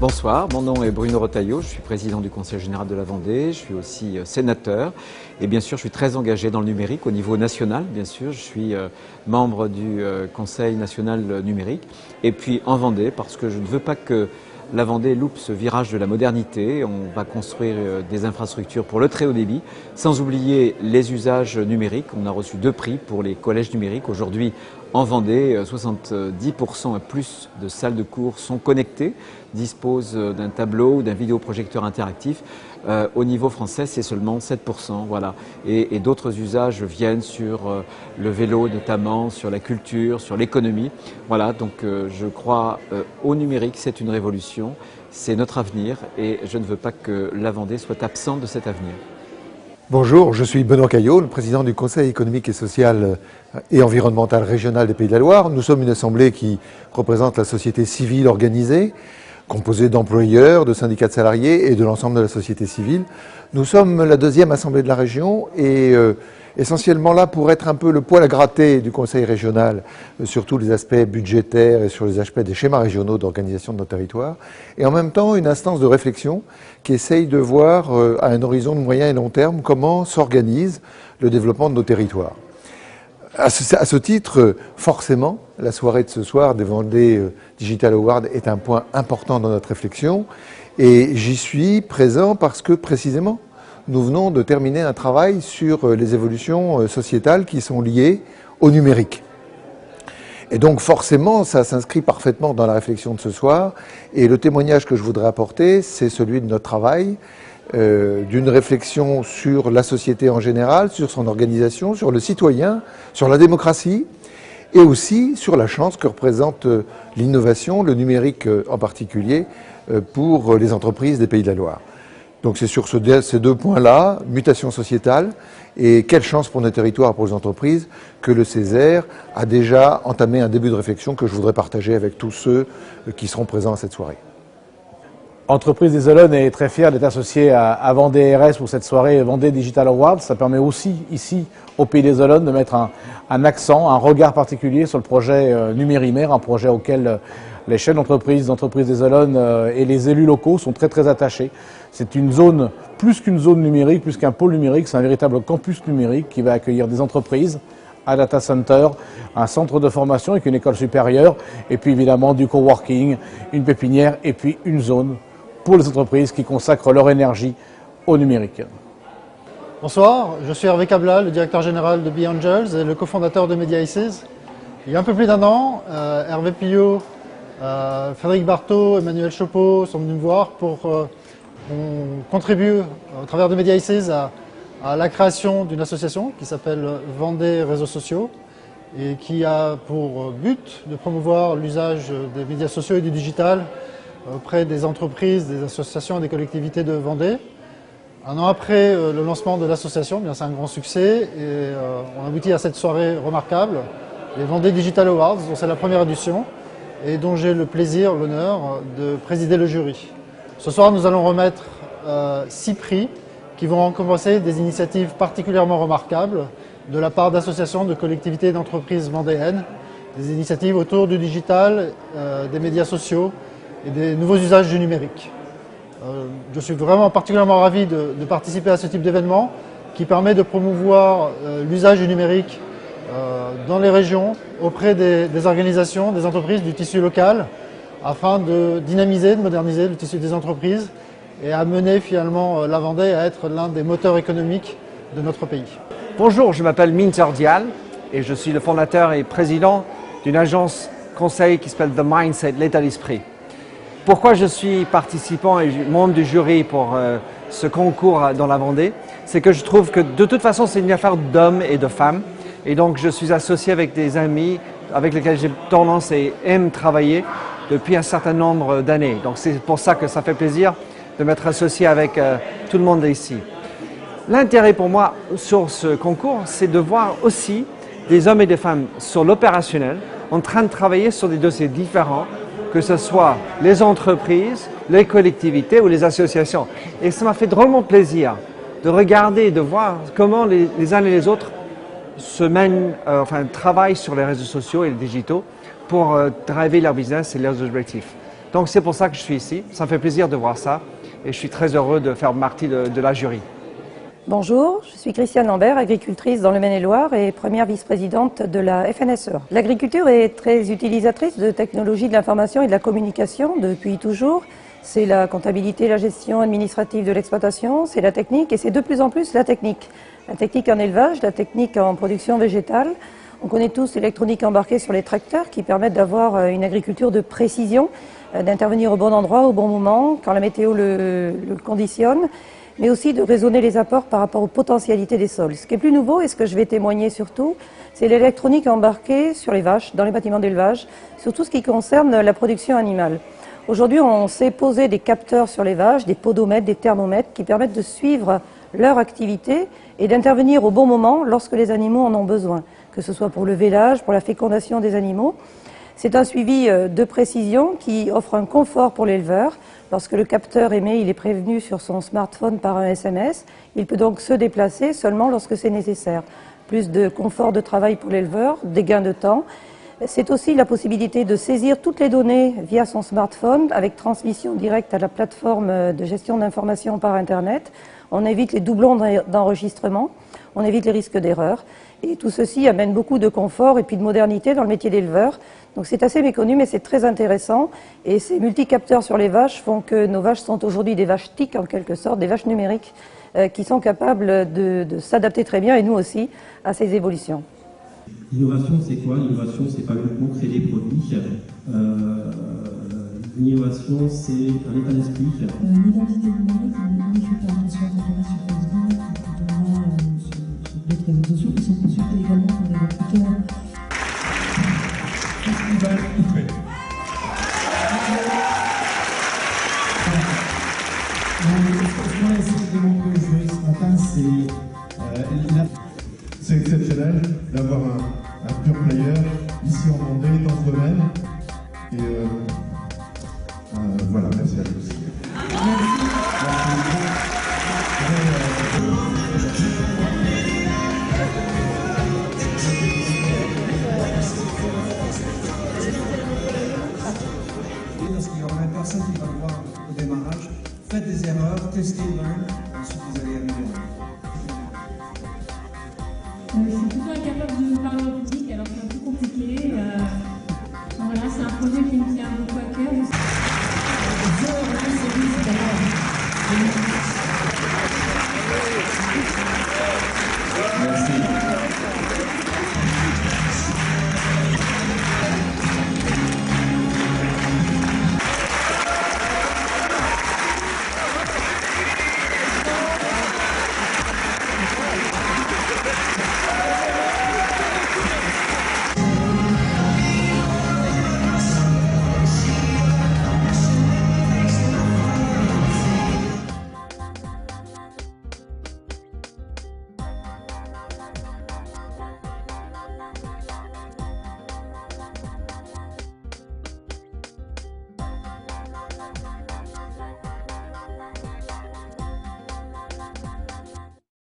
Bonsoir, mon nom est Bruno Retailleau, je suis président du Conseil général de la Vendée, je suis aussi sénateur et bien sûr je suis très engagé dans le numérique au niveau national, bien sûr, je suis membre du Conseil national numérique et puis en Vendée parce que je ne veux pas que la Vendée loupe ce virage de la modernité. On va construire des infrastructures pour le très haut débit, sans oublier les usages numériques. On a reçu 2 prix pour les collèges numériques. Aujourd'hui, en Vendée, 70% et plus de salles de cours sont connectées, disposent d'un tableau ou d'un vidéoprojecteur interactif. Au niveau français, c'est seulement 7%. Voilà. Et d'autres usages viennent sur le vélo notamment, sur la culture, sur l'économie. Voilà, donc je crois au numérique, c'est une révolution, c'est notre avenir et je ne veux pas que la Vendée soit absente de cet avenir. Bonjour, je suis Benoît Caillot, le président du Conseil économique et social et environnemental régional des Pays de la Loire. Nous sommes une assemblée qui représente la société civile organisée, composée d'employeurs, de syndicats de salariés et de l'ensemble de la société civile. Nous sommes la 2e assemblée de la région et essentiellement là pour être un peu le poil à gratter du Conseil régional sur tous les aspects budgétaires et sur les aspects des schémas régionaux d'organisation de nos territoires, et en même temps une instance de réflexion qui essaye de voir à un horizon de moyen et long terme comment s'organise le développement de nos territoires. À ce titre, forcément, la soirée de ce soir des Vendée Digital Awards est un point important dans notre réflexion, et j'y suis présent parce que précisément nous venons de terminer un travail sur les évolutions sociétales qui sont liées au numérique. Et donc forcément, ça s'inscrit parfaitement dans la réflexion de ce soir. Et le témoignage que je voudrais apporter, c'est celui de notre travail, d'une réflexion sur la société en général, sur son organisation, sur le citoyen, sur la démocratie, et aussi sur la chance que représente l'innovation, le numérique en particulier, pour les entreprises des Pays de la Loire. Donc c'est sur ces 2 points-là, mutation sociétale et quelle chance pour nos territoires et pour les entreprises, que le Césaire a déjà entamé un début de réflexion que je voudrais partager avec tous ceux qui seront présents à cette soirée. Entreprise des Olonnes est très fière d'être associée à Vendée RS pour cette soirée Vendée Digital Awards. Ça permet aussi ici au Pays des Olonnes de mettre un accent, un regard particulier sur le projet Numérimère, un projet auquel les chaînes d'entreprises des Olonnes et les élus locaux sont très attachés. C'est une zone, plus qu'une zone numérique, plus qu'un pôle numérique, c'est un véritable campus numérique qui va accueillir des entreprises, un data center, un centre de formation avec une école supérieure, et puis évidemment du coworking, une pépinière et puis une zone pour les entreprises qui consacrent leur énergie au numérique. Bonsoir, je suis Hervé Cabla, le directeur général de Be-Angels et le cofondateur de Mediaces. Il y a un peu plus d'1 an, Hervé Pillot, Frédéric Barthaud, Emmanuel Chopeau sont venus me voir pour qu'on contribue au travers de Mediaces à la création d'une association qui s'appelle Vendée Réseaux Sociaux et qui a pour but de promouvoir l'usage des médias sociaux et du digital auprès des entreprises, des associations et des collectivités de Vendée. 1 an après le lancement de l'association, c'est un grand succès et on aboutit à cette soirée remarquable, les Vendée Digital Awards, dont c'est la première édition et dont j'ai le plaisir, l'honneur de présider le jury. Ce soir, nous allons remettre 6 prix qui vont récompenser des initiatives particulièrement remarquables de la part d'associations, de collectivités et d'entreprises vendéennes, des initiatives autour du digital, des médias sociaux et des nouveaux usages du numérique. Je suis vraiment particulièrement ravi de participer à ce type d'événement qui permet de promouvoir l'usage du numérique dans les régions, auprès des organisations, des entreprises, du tissu local, afin de dynamiser, de moderniser le tissu des entreprises et amener finalement la Vendée à être l'un des moteurs économiques de notre pays. Bonjour, je m'appelle Minter Dial et je suis le fondateur et président d'une agence conseil qui s'appelle The Mindset, l'état d'esprit. Pourquoi je suis participant et membre du jury pour ce concours dans la Vendée? C'est que je trouve que de toute façon c'est une affaire d'hommes et de femmes et donc je suis associé avec des amis avec lesquels j'ai tendance et aime travailler depuis un certain nombre d'années. Donc c'est pour ça que ça fait plaisir de m'être associé avec tout le monde ici. L'intérêt pour moi sur ce concours, c'est de voir aussi des hommes et des femmes sur l'opérationnel en train de travailler sur des dossiers différents, que ce soit les entreprises, les collectivités ou les associations. Et ça m'a fait drôlement plaisir de regarder, de voir comment les uns et les autres travaillent sur les réseaux sociaux et les digitaux pour driver leur business et leurs objectifs. Donc c'est pour ça que je suis ici. Ça me fait plaisir de voir ça et je suis très heureux de faire partie de la jury. Bonjour, je suis Christiane Lambert, agricultrice dans le Maine-et-Loire et première vice-présidente de la FNSEA. L'agriculture est très utilisatrice de technologies de l'information et de la communication depuis toujours. C'est la comptabilité, la gestion administrative de l'exploitation, c'est la technique et c'est de plus en plus la technique. La technique en élevage, la technique en production végétale. On connaît tous l'électronique embarquée sur les tracteurs qui permettent d'avoir une agriculture de précision, d'intervenir au bon endroit, au bon moment, quand la météo le conditionne, mais aussi de raisonner les apports par rapport aux potentialités des sols. Ce qui est plus nouveau et ce que je vais témoigner surtout, c'est l'électronique embarquée sur les vaches, dans les bâtiments d'élevage, surtout ce qui concerne la production animale. Aujourd'hui, on sait poser des capteurs sur les vaches, des podomètres, des thermomètres qui permettent de suivre leur activité et d'intervenir au bon moment lorsque les animaux en ont besoin, que ce soit pour le vélage, pour la fécondation des animaux. C'est un suivi de précision qui offre un confort pour l'éleveur. Lorsque le capteur émet, il est prévenu sur son smartphone par un SMS. Il peut donc se déplacer seulement lorsque c'est nécessaire. Plus de confort de travail pour l'éleveur, des gains de temps. C'est aussi la possibilité de saisir toutes les données via son smartphone avec transmission directe à la plateforme de gestion d'informations par Internet. On évite les doublons d'enregistrement, on évite les risques d'erreur. Et tout ceci amène beaucoup de confort et puis de modernité dans le métier d'éleveur. Donc c'est assez méconnu, mais c'est très intéressant. Et ces multicapteurs sur les vaches font que nos vaches sont aujourd'hui des vaches TIC en quelque sorte, des vaches numériques qui sont capables de s'adapter très bien, et nous aussi, à ces évolutions. L'innovation, c'est quoi? L'innovation, c'est pas uniquement créer des produits. L'innovation, c'est un état d'esprit. L'identité numérique, on est par sur Facebook, sur d'autres réseaux sociaux qui sont consultés également par des recruteurs. Festival Outré. Ce qu'on a essayé de démontrer au jury ce matin, c'est exceptionnel d'avoir un pure player ici en Vendée, dans ce domaine. Et voilà, merci à tous. Lorsqu'il y aura personne qui va le voir au démarrage, faites des erreurs, testez, learn.